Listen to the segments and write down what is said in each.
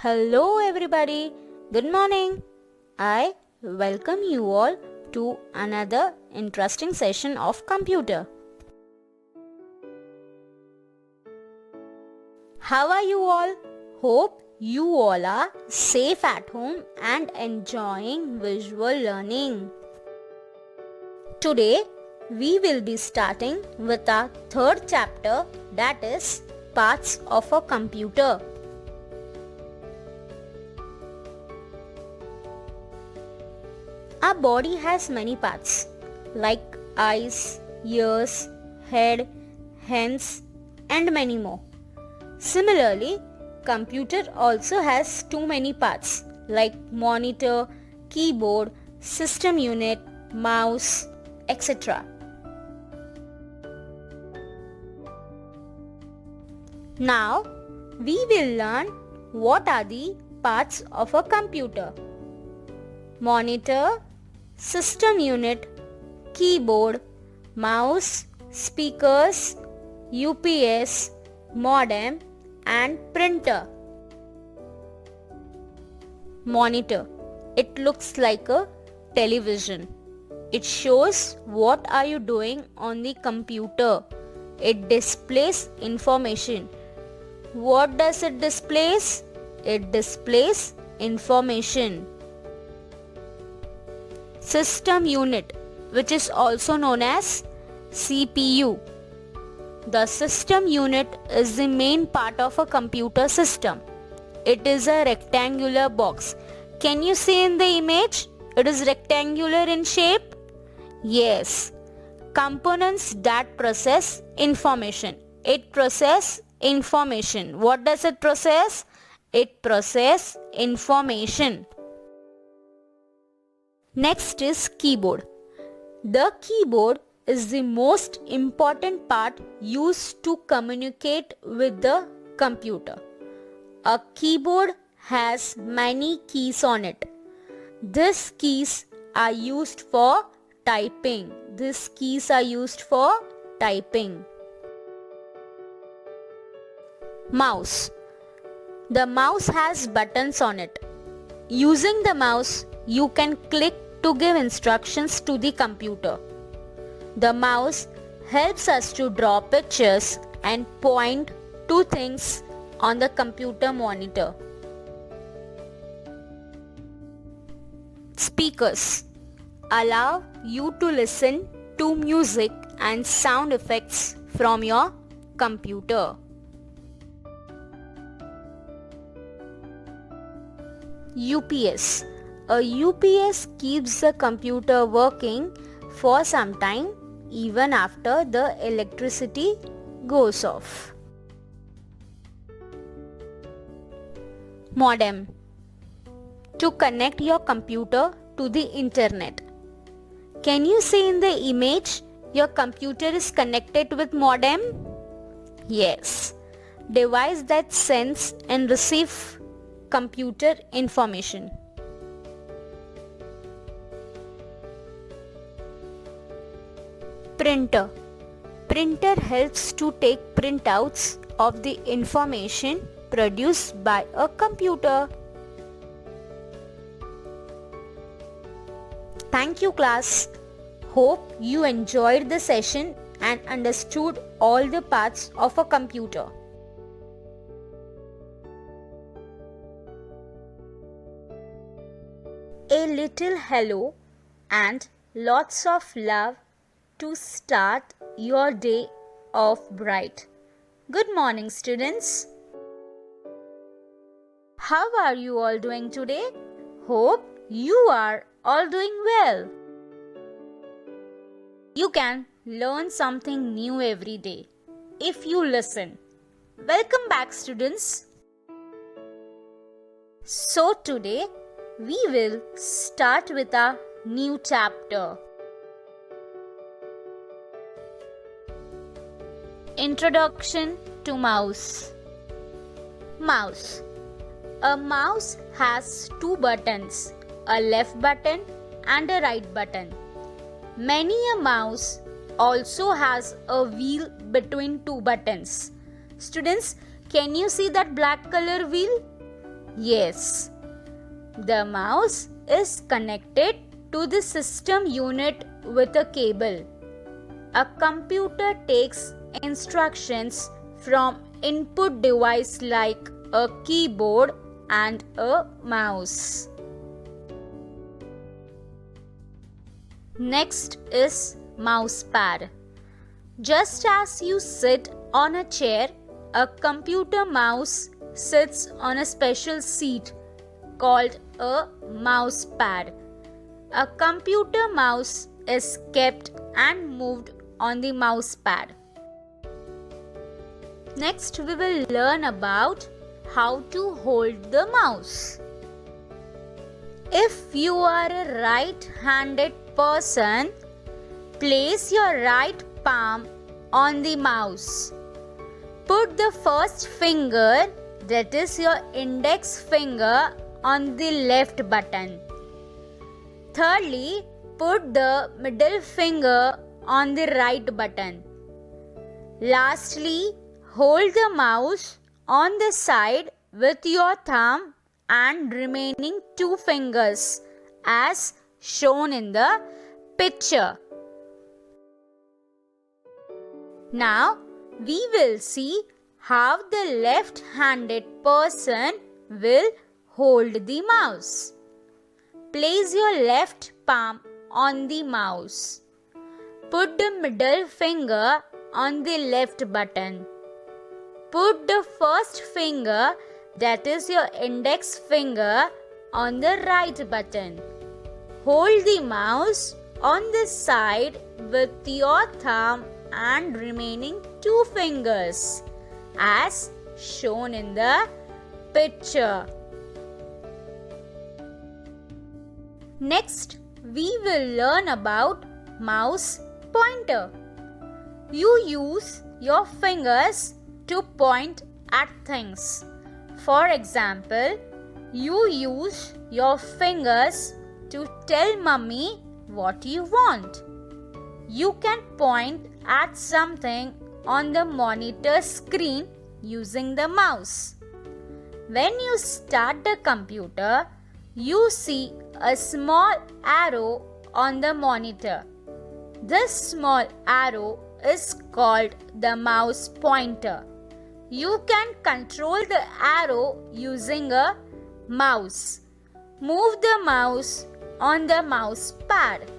Hello everybody, good morning. I welcome you all to another interesting session of computer. How are you all? Hope you all are safe at home and enjoying visual learning. Today we will be starting with our third chapter, that is parts of a computer. Our body has many parts like eyes, ears, head, hands and many more. Similarly, computer also has too many parts like monitor, keyboard, system unit, mouse, etc. Now, we will learn what are the parts of a computer. Monitor, system unit, keyboard, mouse, speakers, UPS, modem and printer. Monitor. It looks like a television. It shows what are you doing on the computer. It displays information. What does it displays? It displays information. System unit, which is also known as CPU. The system unit is the main part of a computer system. It is a rectangular box. Can you see in the image? It is rectangular in shape. Yes. Components that process information. It processes information. What does it process? It processes information. Next is keyboard. The keyboard is the most important part used to communicate with the computer. A keyboard has many keys on it. These keys are used for typing. Mouse. The mouse has buttons on it. Using the mouse, you can click to give instructions to the computer. The mouse helps us to draw pictures and point to things on the computer monitor. Speakers allow you to listen to music and sound effects from your computer. UPS. A UPS keeps the computer working for some time even after the electricity goes off. Modem. To connect your computer to the internet. Can you see in the image your computer is connected with modem? Yes. Device that sends and receives computer information. Printer. Printer helps to take printouts of the information produced by a computer. Thank you class. Hope you enjoyed the session and understood all the parts of a computer. A little hello and lots of love to start your day off bright. Good morning students. How are you all doing today? Hope you are all doing well. You can learn something new every day if you listen. Welcome back students. So today we will start with a new chapter. Introduction to mouse. Mouse. A mouse has two buttons, a left button and a right button. Many a mouse also has a wheel between two buttons. Students, can you see that black color wheel? Yes, the mouse is connected to the system unit with a cable. A computer takes instructions from input device like a keyboard and a mouse. Next is mouse pad. Just as you sit on a chair, a computer mouse sits on a special seat called a mouse pad. A computer mouse is kept and moved on the mouse pad. Next, we will learn about how to hold the mouse. If you are a right-handed person, place your right palm on the mouse. Put the first finger, that is your index finger, on the left button. Thirdly, put the middle finger on the right button. Lastly, hold the mouse on the side with your thumb and remaining two fingers as shown in the picture. Now we will see how the left-handed person will hold the mouse. Place your left palm on the mouse. Put the middle finger on the left button. Put the first finger, that is your index finger, on the right button. Hold the mouse on the side with your thumb and remaining two fingers as shown in the picture. Next, we will learn about mouse pointer. You use your fingers to point at things. For example, you use your fingers to tell mummy what you want. You can point at something on the monitor screen using the mouse. When you start the computer, you see a small arrow on the monitor. This small arrow is called the mouse pointer. You can control the arrow using a mouse. Move the mouse on the mouse pad.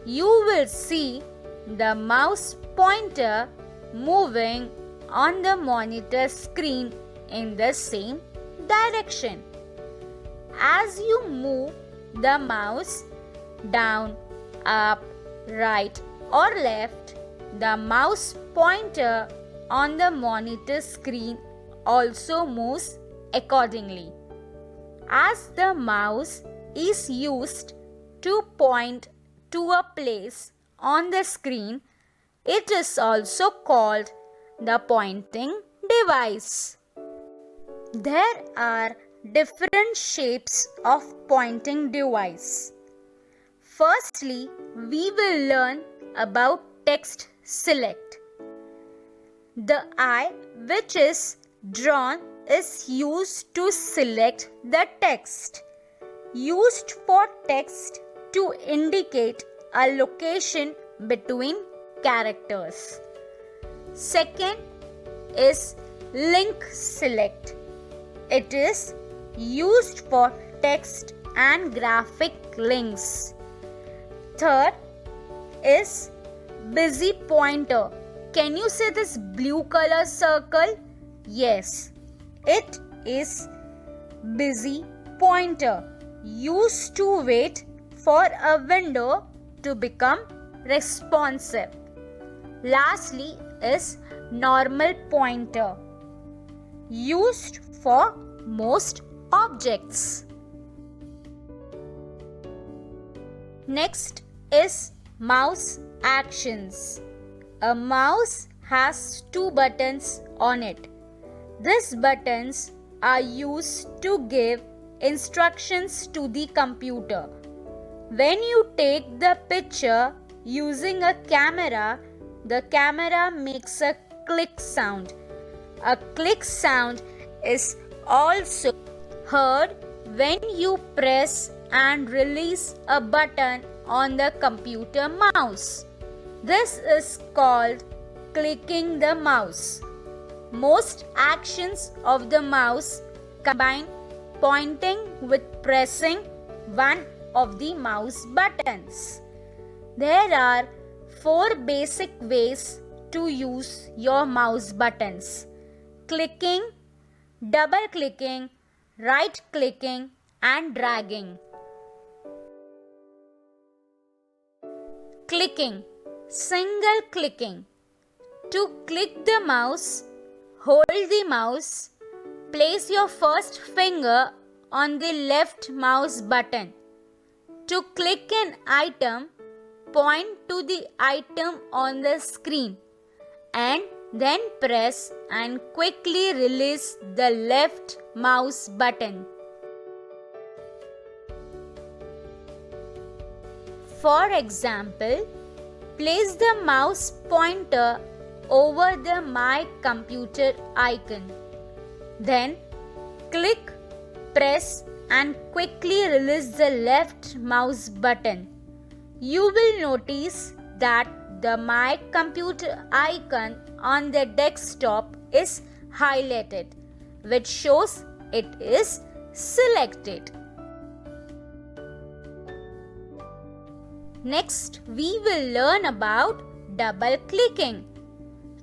You will see the mouse pointer moving on the monitor screen in the same direction. As you move the mouse down, up, right or left, the mouse pointer on the monitor screen also moves accordingly. As the mouse is used to point to a place on the screen, it is also called the pointing device. There are different shapes of pointing device. Firstly, we will learn about text select. The eye which is drawn is used to select the text. Used for text to indicate a location between characters. Second is link select. It is used for text and graphic links. Third is busy pointer. Can you see this blue color circle? Yes, it is busy pointer, used to wait for a window to become responsive. Lastly is normal pointer, used for most objects. Next is mouse actions. A mouse has two buttons on it. These buttons are used to give instructions to the computer. When you take the picture using a camera, the camera makes a click sound. A click sound is also heard when you press and release a button on the computer mouse. This is called clicking the mouse. Most actions of the mouse combine pointing with pressing one of the mouse buttons. There are 4 basic ways to use your mouse buttons: clicking, double clicking, right clicking, and dragging. Clicking, single clicking. To click the mouse, hold the mouse, place your first finger on the left mouse button. To click an item, point to the item on the screen and then press and quickly release the left mouse button. For example, place the mouse pointer over the My Computer icon. Then click, press and quickly release the left mouse button. You will notice that the My Computer icon on the desktop is highlighted, which shows it is selected. Next, we will learn about double clicking.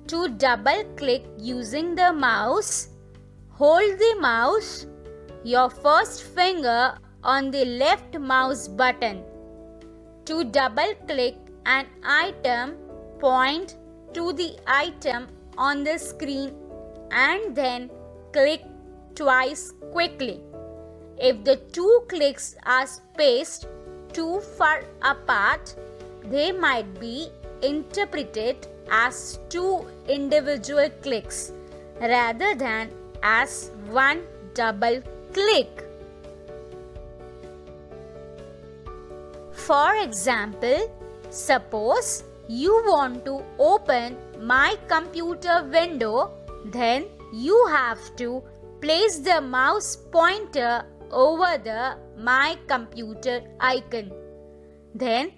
To double click using the mouse, hold the mouse, your first finger on the left mouse button. To double click an item, point to the item on the screen and then click twice quickly. If the 2 clicks are spaced too far apart, they might be interpreted as 2 individual clicks rather than as one double click. For example, suppose you want to open My Computer window, then you have to place the mouse pointer over the My Computer icon. Then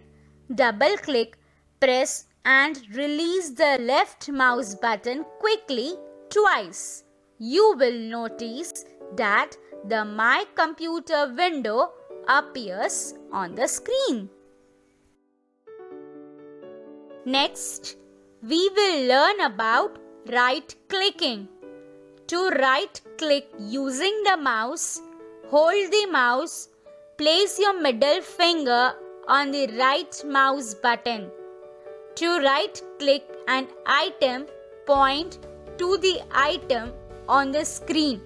double click, press and release the left mouse button quickly twice. You will notice that the My Computer window appears on the screen. Next, we will learn about right clicking. To right click using the mouse, hold the mouse, place your middle finger on the right mouse button. To right click an item, point to the item on the screen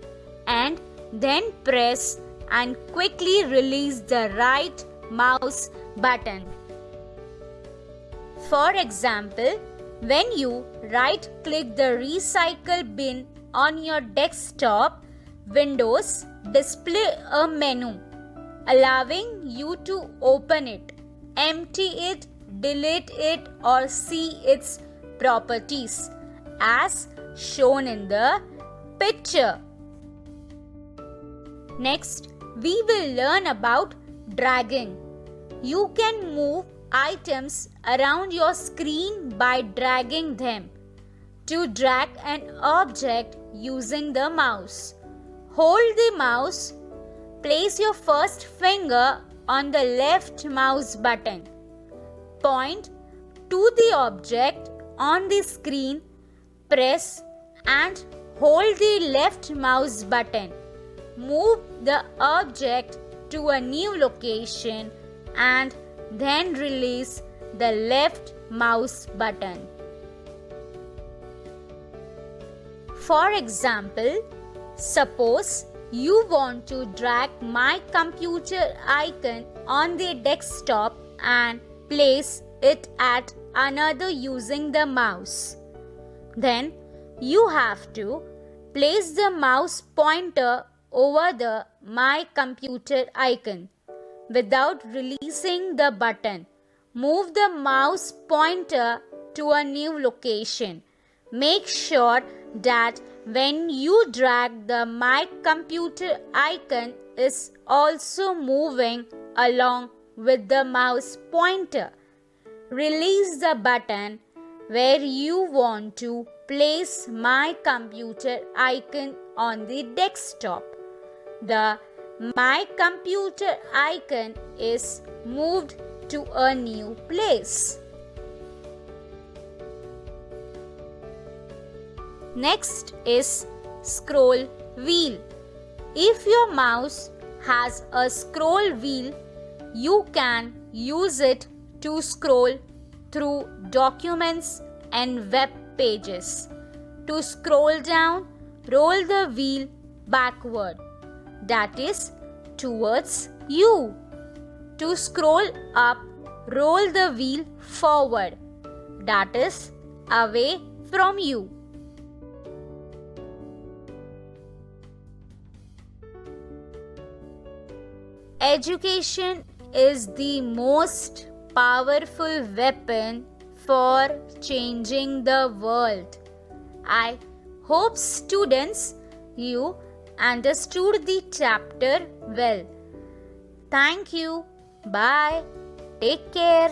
and then press and quickly release the right mouse button. For example, when you right click the recycle bin on your desktop, Windows display a menu allowing you to open it, empty it, delete it or see its properties as shown in the picture. Next, we will learn about dragging. You can move items around your screen by dragging them. To drag an object using the mouse, hold the mouse, place your first finger on the left mouse button. Point to the object on the screen, press and hold the left mouse button. Move the object to a new location and then release the left mouse button. For example, suppose you want to drag My Computer icon on the desktop and place it at another using the mouse. Then you have to place the mouse pointer over the My Computer icon. Without releasing the button, move the mouse pointer to a new location. Make sure that When you drag, the My Computer icon is also moving along with the mouse pointer. Release the button where you want to place My Computer icon on the desktop. The My Computer icon is moved to a new place. Next is scroll wheel. If your mouse has a scroll wheel, you can use it to scroll through documents and web pages. To scroll down, roll the wheel backward, that is towards you. To scroll up, roll the wheel forward, that is away from you. Education is the most powerful weapon for changing the world. I hope students you understood the chapter well. Thank you. Bye. Take care.